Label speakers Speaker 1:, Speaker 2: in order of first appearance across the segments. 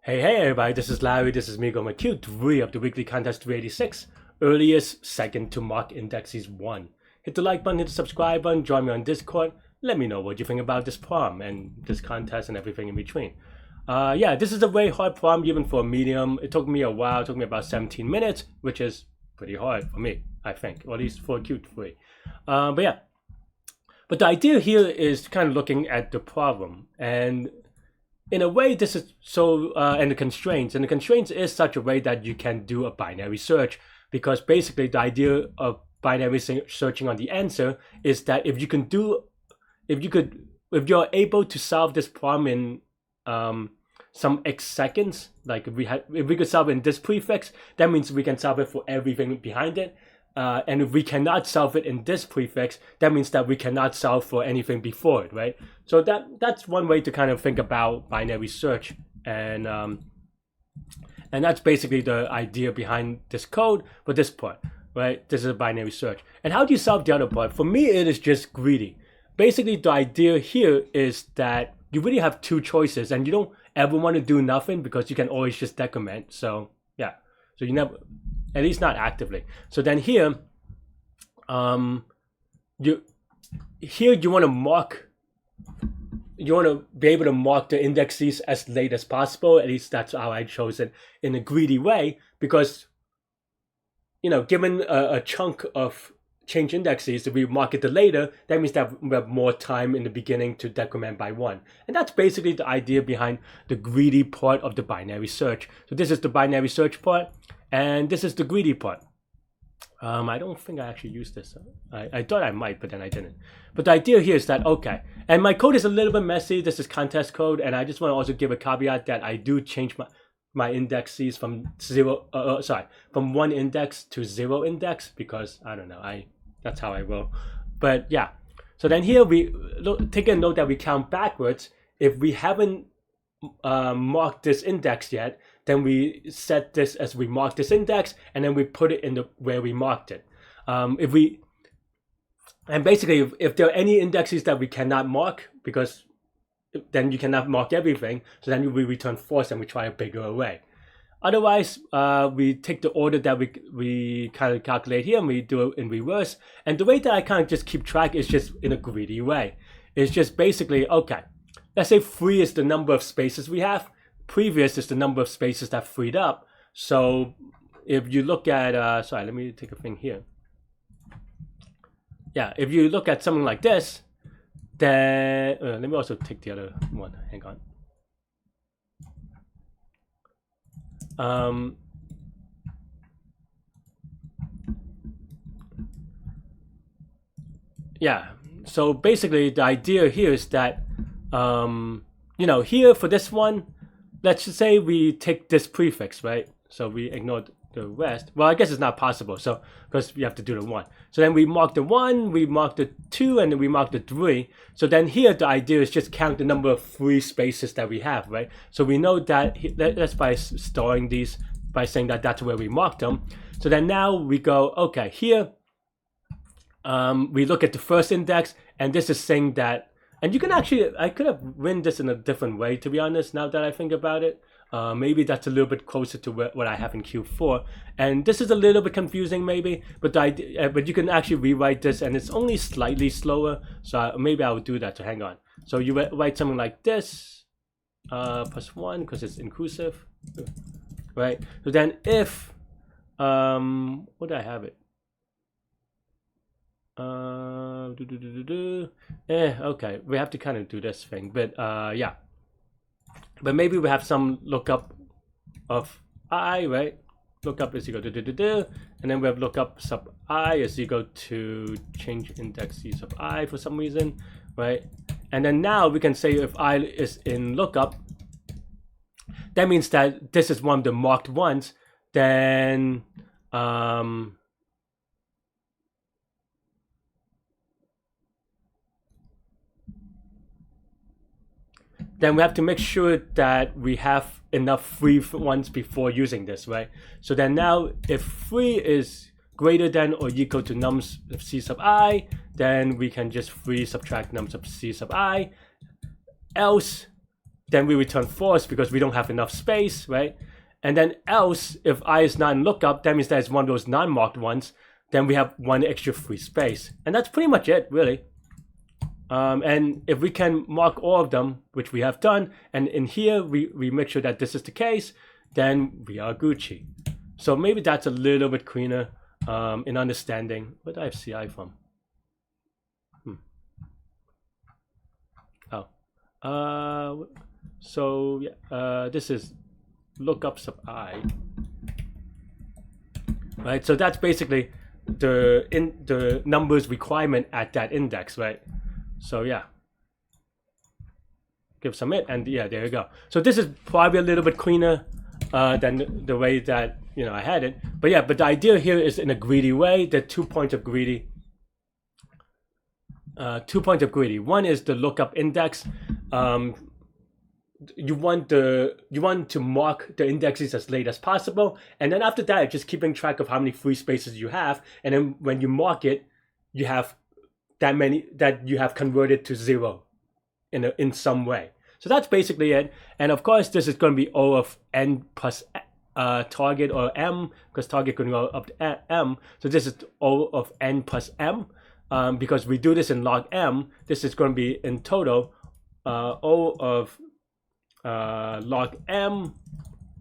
Speaker 1: Hey everybody, this is Larry, this is me going with Q3 of the weekly contest 386. Earliest second to mark indexes 1. Hit the like button, hit the subscribe button, join me on Discord. Let me know what you think about this problem and this contest and everything in between. Yeah, this is a very hard problem even for a medium. It took me a while, it took me about 17 minutes, which is pretty hard for me, I think, or at least for Q3. But yeah, but the idea here is kind of looking at the problem, and in a way this is so, and the constraints is such a way that you can do a binary search, because basically the idea of binary searching on the answer is that if you're able to solve this problem in some X seconds, like if we could solve it in this prefix, that means we can solve it for everything behind it. And if we cannot solve it in this prefix, that means that we cannot solve for anything before it, right? So that's one way to kind of think about binary search, and that's basically the idea behind this code for this part, right? This is a binary search. And how do you solve the other part? For me, it is just greedy. Basically, the idea here is that you really have two choices, and you don't ever want to do nothing because you can always just decrement. So yeah, so you never, at least not actively. So then here, you want to be able to mark the indexes as late as possible. At least that's how I chose it, in a greedy way, because given a chunk of change indexes, if we mark it to later, that means that we have more time in the beginning to decrement by 1. And that's basically the idea behind the greedy part of the binary search. So this is the binary search part, and this is the greedy part. I don't think I actually used this. I thought I might, but then I didn't. But the idea here is that, okay, and my code is a little bit messy. This is contest code, and I just want to also give a caveat that I do change my indexes from from 1 index to 0 index, because I don't know, that's how I roll. But yeah, so then here we take a note that we count backwards. If we haven't marked this index yet, then we set this as we mark this index, and then we put it in where we marked it. Basically, if there are any indexes that we cannot mark, because then you cannot mark everything, so then we return false and we try a bigger array. Otherwise, we take the order that we kind of calculate here, and we do it in reverse. And the way that I kind of just keep track is just in a greedy way. It's just basically, okay, let's say 3 is the number of spaces we have. Previous is the number of spaces that freed up. So if you look at, sorry, let me take a thing here. Yeah, if you look at something like this, then let me also take the other one. Hang on. Yeah, so basically the idea here is that, here for this one, let's just say we take this prefix, right? So we ignore the rest. Well, I guess it's not possible, so because we have to do the 1. So then we mark the 1, we mark the 2, and then we mark the 3. So then here the idea is just count the number of free spaces that we have, right? So we know that that's by storing these, by saying that that's where we marked them. So then now we go, okay, here we look at the first index, and this is saying that, and you can actually, I could have written this in a different way, to be honest, now that I think about it. Maybe that's a little bit closer to what I have in Q4, and this is a little bit confusing maybe, but the idea, but you can actually rewrite this, and it's only slightly slower, so maybe I would do that. So hang on. So you write something like this, +1, because it's inclusive, right? So then if what do I have it? Okay, we have to kind of do this thing, but yeah. But maybe we have some lookup of I, right? Lookup is equal to and then we have lookup sub I is equal to change indexes of I for some reason, right? And then now we can say if I is in lookup, that means that this is one of the marked ones. Then then we have to make sure that we have enough free ones before using this, right? So then now if free is greater than or equal to nums of c sub I, then we can just free subtract nums of c sub I. Else then we return false because we don't have enough space, right? And then else, if I is not in lookup, that means that it's one of those non-marked ones, then we have one extra free space. And that's pretty much it, really. And if we can mark all of them, which we have done, and in here we make sure that this is the case, then we are Gucci. So maybe that's a little bit cleaner in understanding. Where do I have CI from? So yeah, this is lookup sub I, right? So that's basically the numbers requirement at that index, right? So yeah, give submit, and yeah, there you go. So this is probably a little bit cleaner than the way that I had it, but yeah, but the idea here is in a greedy way. There are 2 points of greedy. 2 points of greedy. One is the lookup index. You want to mark the indexes as late as possible, and then after that, just keeping track of how many free spaces you have, and then when you mark it, you have that many that you have converted to 0 in some way. So that's basically it. And of course, this is going to be O of n plus target, or m, because target can go up to m. So this is O of n plus m. Because we do this in log m, this is going to be in total O of log m,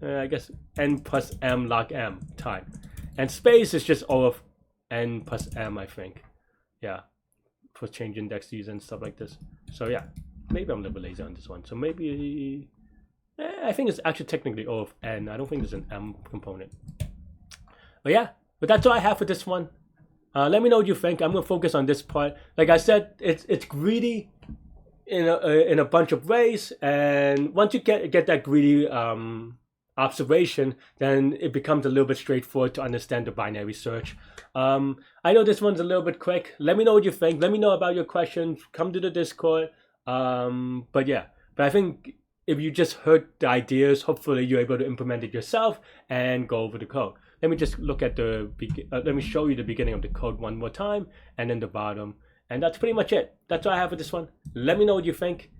Speaker 1: I guess n plus m log m time. And space is just O of n plus m, I think. Yeah, for change indexes and stuff like this. So yeah, maybe I'm a little bit lazy on this one. So maybe, I think it's actually technically O of n. I don't think there's an m component. But yeah, but that's all I have for this one. Let me know what you think. I'm gonna focus on this part. Like I said, it's greedy in a bunch of ways, and once you get that greedy observation, then it becomes a little bit straightforward to understand the binary search. I know this one's a little bit quick. Let me know what you think. Let me know about your questions. Come to the Discord. But yeah, but I think if you just heard the ideas, hopefully you're able to implement it yourself and go over the code. Let me just look at let me show you the beginning of the code one more time, and then the bottom. And that's pretty much it. That's all I have for this one. Let me know what you think.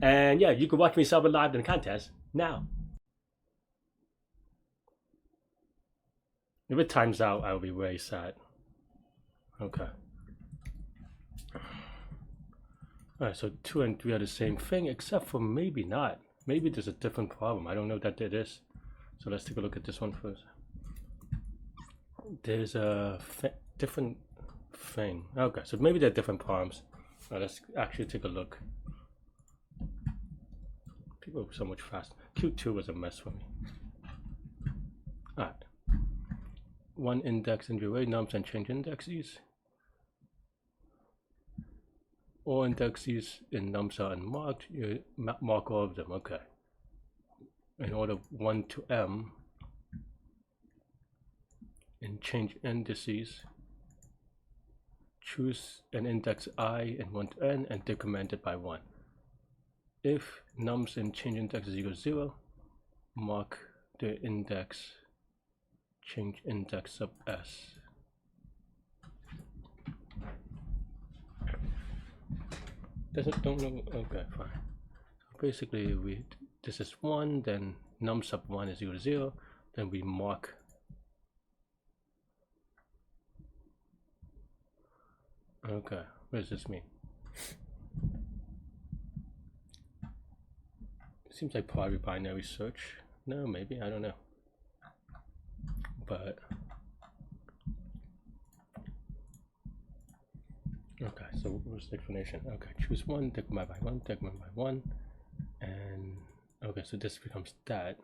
Speaker 1: And yeah, you can watch me solve it live in the contest now. If it times out, I'll be very sad. Okay. Alright, so 2 and 3 are the same thing, except for maybe not. Maybe there's a different problem. I don't know that it is. So let's take a look at this one first. There's a different thing. Okay, so maybe they're different problems. Let's actually take a look. People are so much faster. Q2 was a mess for me. Alright. One index in array nums and change indexes. All indexes in nums are unmarked. You mark all of them. Okay. In order 1 to m. In change indices, choose an index I and 1 to n and decrement it by 1. If nums in change index is equal to 0, mark the index change index sub s. Don't know. Okay, fine. So basically, this is 1, then num sub 1 is equal to 0, then we mark. Okay, what does this mean? Seems like probably binary search. No, maybe, I don't know. But okay, so what's the explanation? Okay, choose 1, decrement by 1, decrement by 1, and okay, so this becomes that.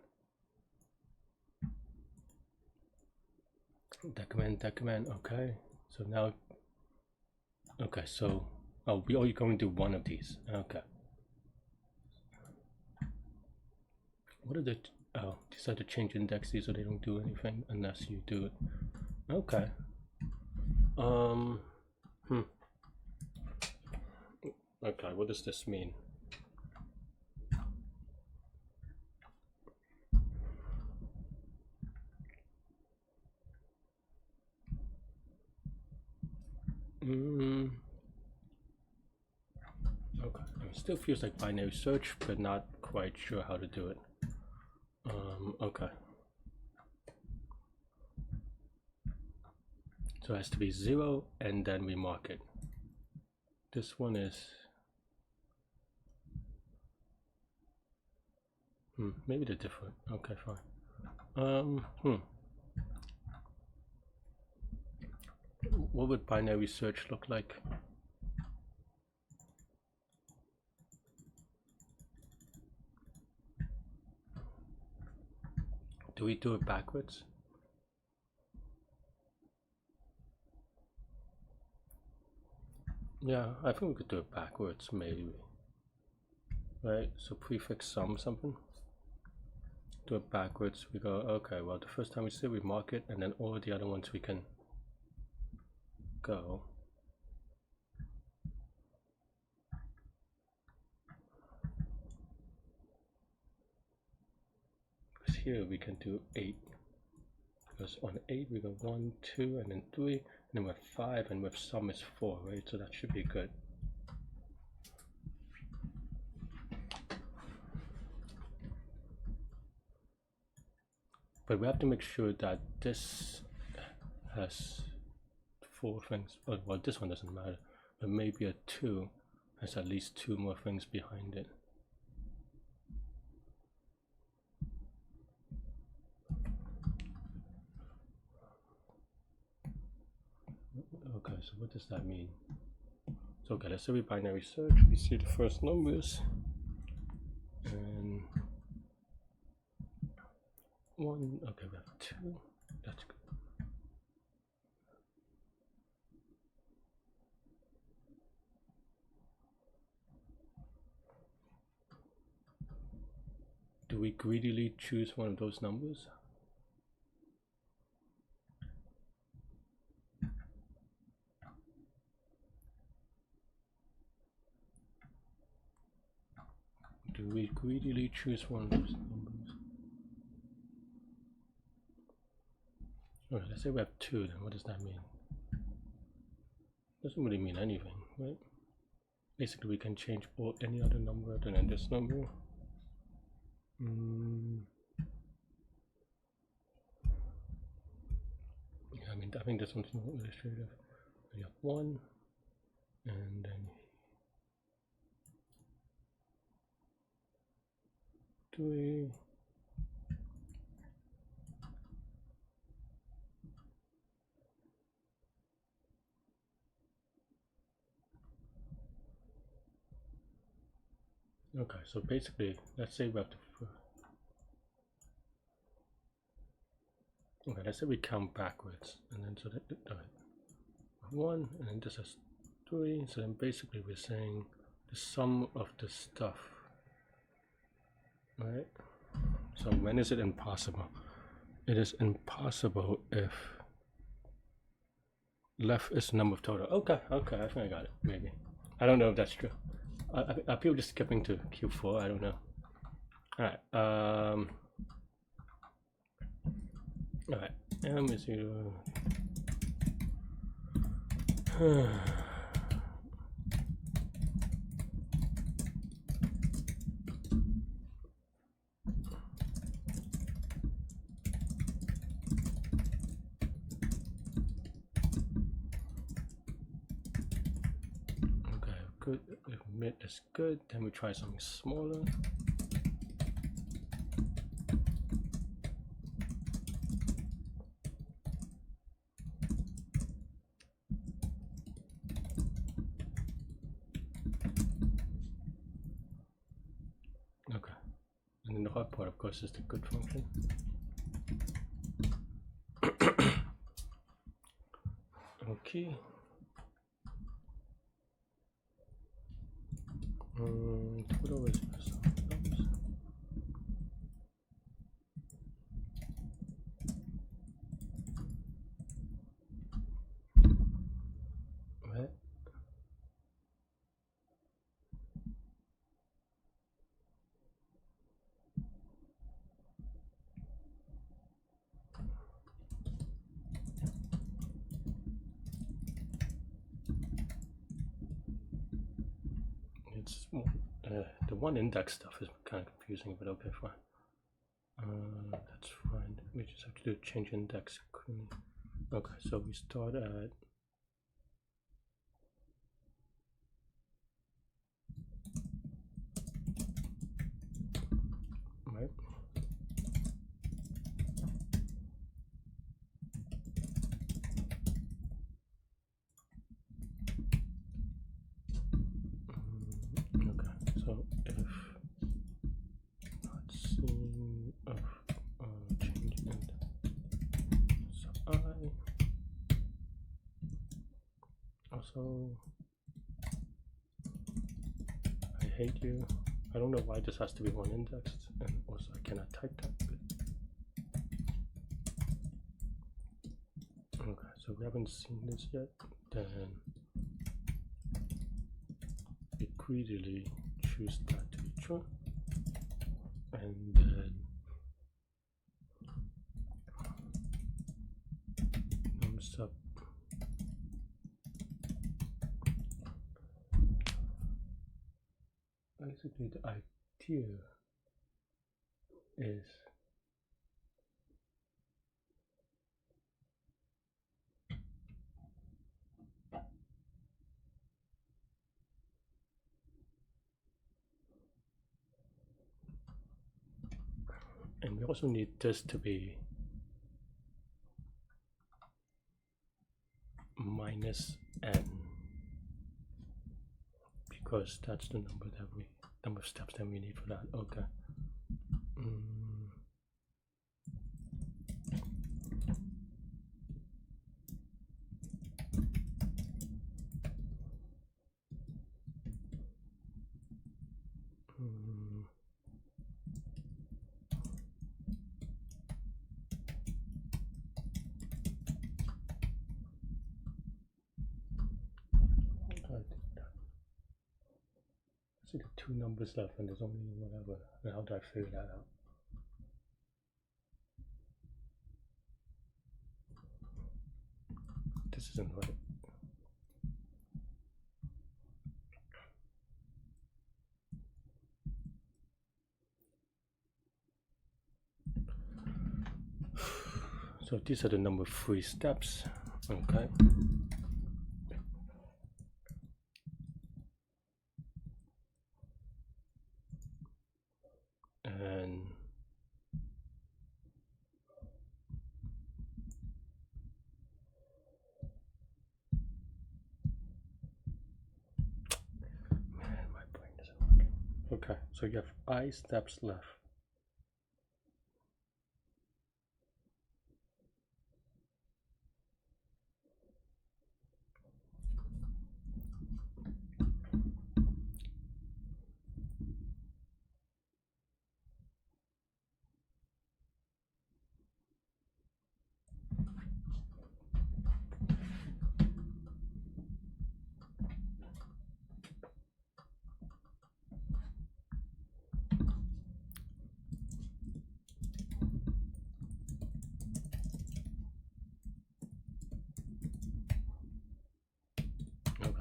Speaker 1: Decrement, okay. So now, okay, so we're only going to do one of these. Okay. What are the these are the change indexes, so they don't do anything unless you do it. Okay. Okay, what does this mean? Okay, it still feels like binary search, but not quite sure how to do it. Okay. So it has to be 0 and then we mark it. This one is maybe they're different. Okay, fine. What would binary search look like? Do we do it backwards? Yeah, I think we could do it backwards, maybe. Right, so prefix something. Do it backwards. We go, okay, well, the first time we say we mark it, and then all the other ones we can go. Because here we can do 8. Because on 8 we go 1, 2, and then 3, and then with 5, and with sum is 4, right? So that should be good. But we have to make sure that this has 4 things. Oh, well, this one doesn't matter, but maybe a 2 has at least 2 more things behind it. Okay, so what does that mean? So okay, let's say we binary search, we see the first numbers, and 1, okay, we have 2, that's good. Do we greedily choose one of those numbers? Do we greedily choose one of those numbers? Okay, let's say we have 2, then what does that mean? Doesn't really mean anything, right? Basically, we can change any other number other than this number. Yeah, I mean, I think this one's more illustrative. We have 1, and then 3. Okay, so basically, let's say we have to. Okay, let's say we count backwards, and then so that 1, and then this is 3. So then basically we're saying the sum of the stuff, right? So when is it impossible? It is impossible if left is the number of total. Okay, I think I got it. Maybe I don't know if that's true. Are people just skipping to Q4? I don't know. All right, M is 0. Okay, good. If mid is good, then we try something smaller. And the hard part, of course, is the good function. Okay. Total is right. It's The one index stuff is kind of confusing, but okay, fine. That's fine. We just have to do change index. Okay, so we start at right. Okay, so if not seen of change index, so also I hate you. I don't know why this has to be one indexed, and also I cannot type that. Okay, so we haven't seen this yet. Then we greedily choose that to be true, and then sub basically the idea is and we also need this to be minus n, because that's the number of steps that we need for that. Okay. See the two numbers left and there's only whatever. And how do I figure that out? This isn't right. So these are the number 3 steps. Okay. And man, my brain isn't working. Okay, so you have I steps left.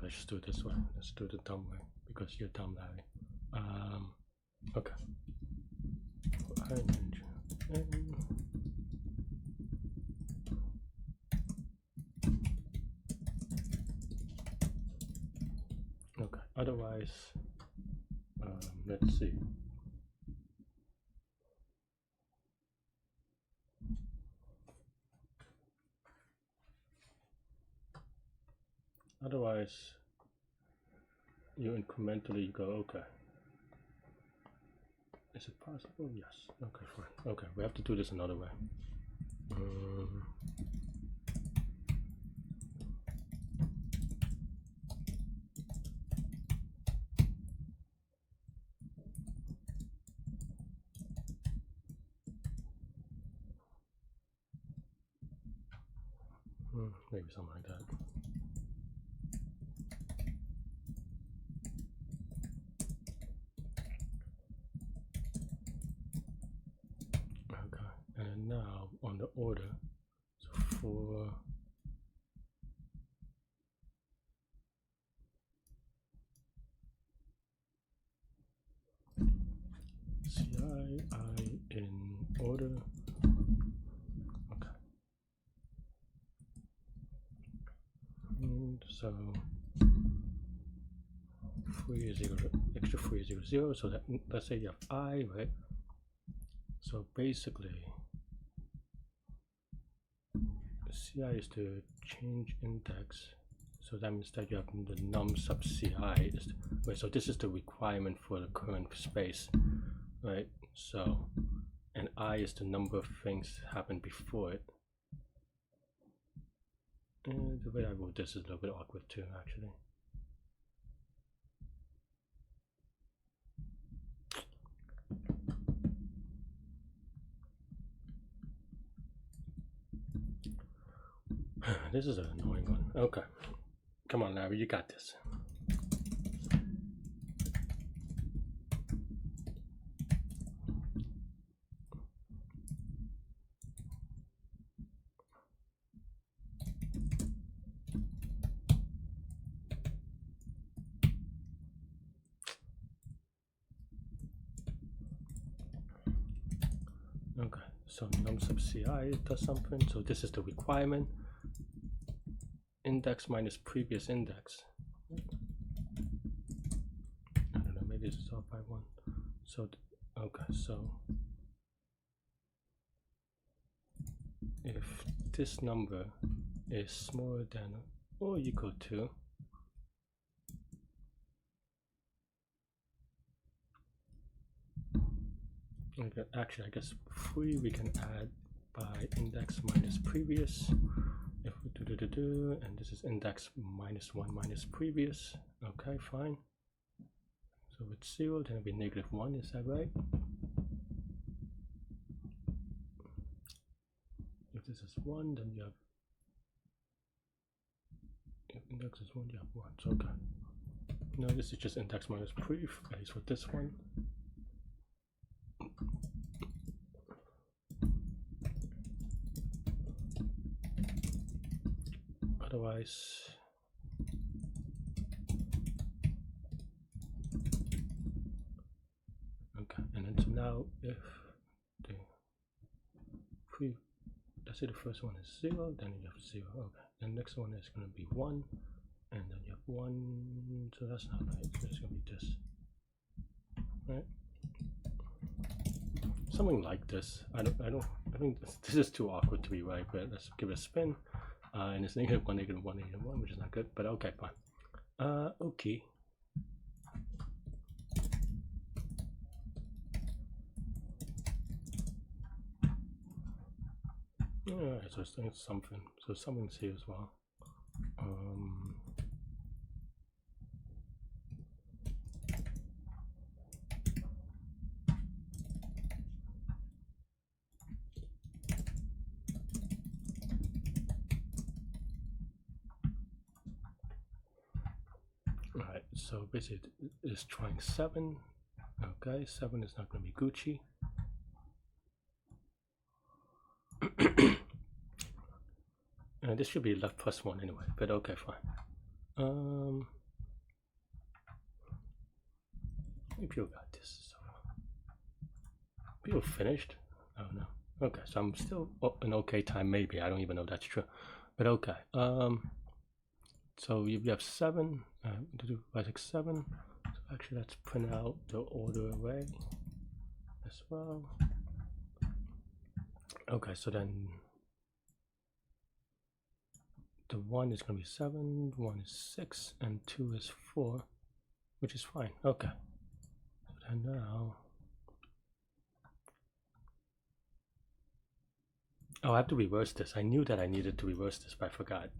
Speaker 1: Let's just do it this way. Let's do it the dumb way because you're dumb, Larry. Okay. Okay. Otherwise, let's see. Otherwise, you incrementally go, okay. Is it possible? Yes. Okay, fine. Okay, we have to do this another way. Maybe something like that. Okay, and then now on the order, so for order. Okay. And so 3 is equal to extra 3 is equal to 0. So that, let's say you have I, right? So basically, CI is the change index. So that means that you have the num sub CI. Wait, so this is the requirement for the current space, right? So, and I is the number of things happened before it. And the way I wrote this is a little bit awkward too, actually. This is an annoying one. Okay. Come on, Larry, you got this. Okay, so num sub CI does something. So this is the requirement. Index minus previous index. I don't know, maybe this is off by 1. So, okay, so if this number is smaller than or equal to okay, actually I guess 3 we can add by index minus previous. If we do, and this is index minus 1 minus previous. Okay, fine. So it's 0, then it'll be negative 1, is that right? If this is 1, then you have, if index is 1, you have 1. So okay. No, this is just index minus prev, at least with this one. Otherwise, okay, and then so now if the pre, let's say the first one is 0, then you have 0. Okay, the next one is going to be 1, and then you have 1. So that's not right. So it's going to be this, right? Something like this. I think this is too awkward to be right, but let's give it a spin. And it's negative 1, negative 1, negative 1, which is not good, but okay, fine. Okay. Alright, so it's something. So something's here as well. Alright, so basically it's trying 7. Okay, 7 is not going to be Gucci. And this should be left plus 1 anyway, but okay, fine. People got this. So people finished? Oh no. Okay, so I'm still up an okay time, maybe. I don't even know if that's true, but okay. So you have 7. To do by 6, 7. So actually, let's print out the order array as well. Okay, so then the 1 is going to be 7, 1 is 6, and 2 is 4, which is fine. Okay. So then now, oh, I have to reverse this. I knew that I needed to reverse this, but I forgot.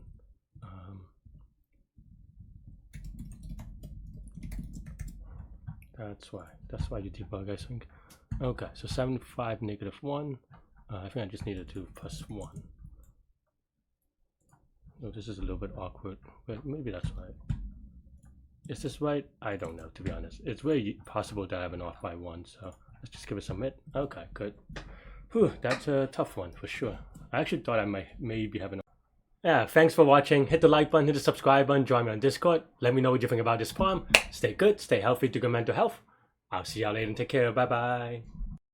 Speaker 1: That's why you debug, I think. Okay, so 7, 5, negative 1. I think I just needed to do plus 1. No, this is a little bit awkward, but maybe that's right. Is this right? I don't know, to be honest. It's very possible that I have an off by 1, so let's just give it a submit. Okay, good. Whew, that's a tough one for sure. I actually thought I might maybe have an. Yeah, thanks for watching. Hit the like button, hit the subscribe button, join me on Discord. Let me know what you think about this problem. Stay good, stay healthy, do good mental health. I'll see y'all later and take care. Bye bye.